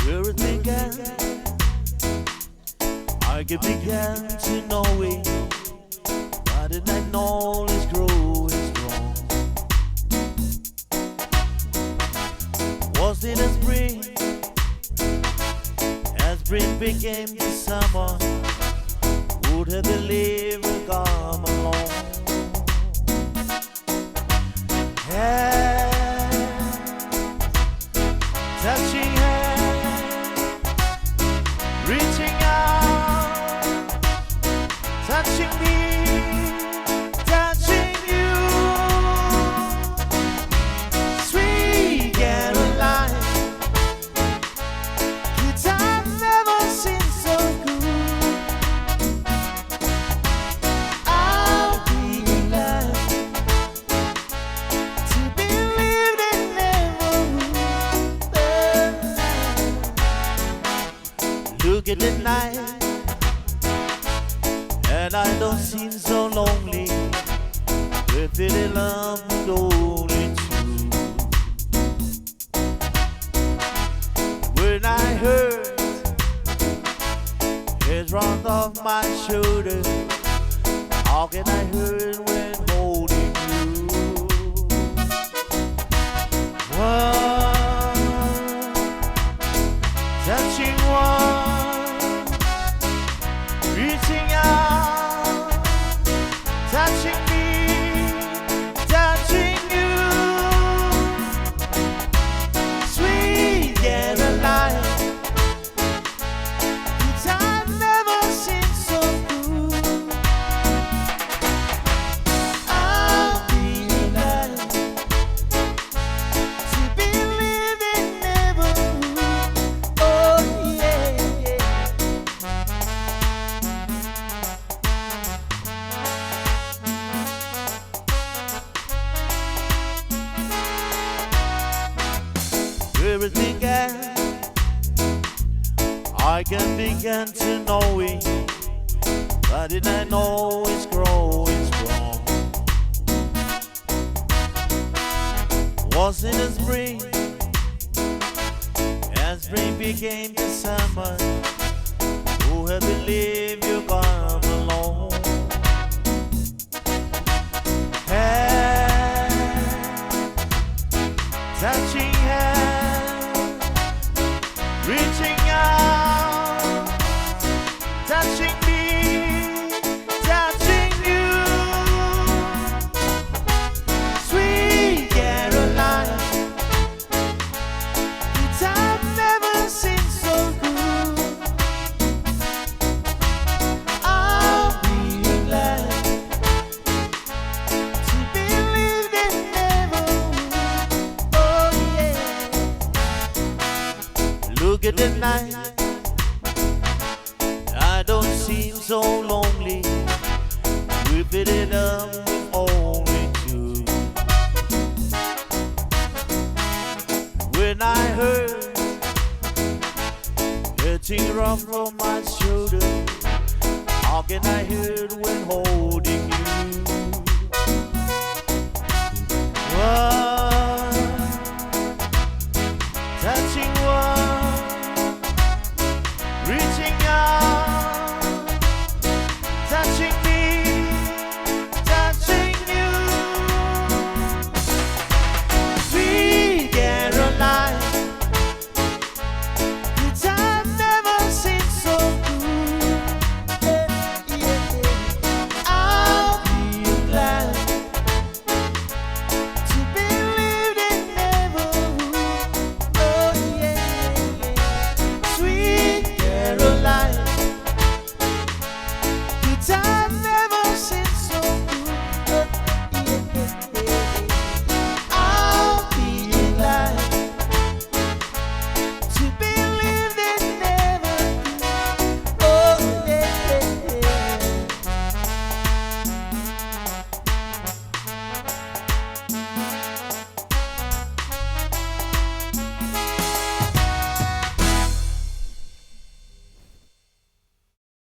Where it began, I began to know it, but did not know it's growing strong. Was it a spring? As spring became the summer, would have believed it come along? Touching hands, reaching out, touching me, touching you. Sweet Caroline, kids I've never seen so good. I'll be glad to believe it never would. Look at the night, and I don't seem so lonely. With it in love, only true. When I heard it round off my shoulder, how can I hear when holding you? One, touching one, reaching out, touching me, touching you. Sweet Caroline, kids I've never seen so good. I'll be glad to believe it never would. Oh yeah, yeah. Where it began, I can begin to know it, but did I know it's growing strong? Was in the spring, and spring became the summer. Who had believed you come along? Touching hands, reaching out, touching me, touching you. Sweet Caroline, kids I've never seen so good. I'll be glad to believe it never would. Oh yeah. Look at the night, I don't seem so lonely. Whip it up with only two. When I heard a teardrop from my shoulder, how can I hear it when holding you? Whoa.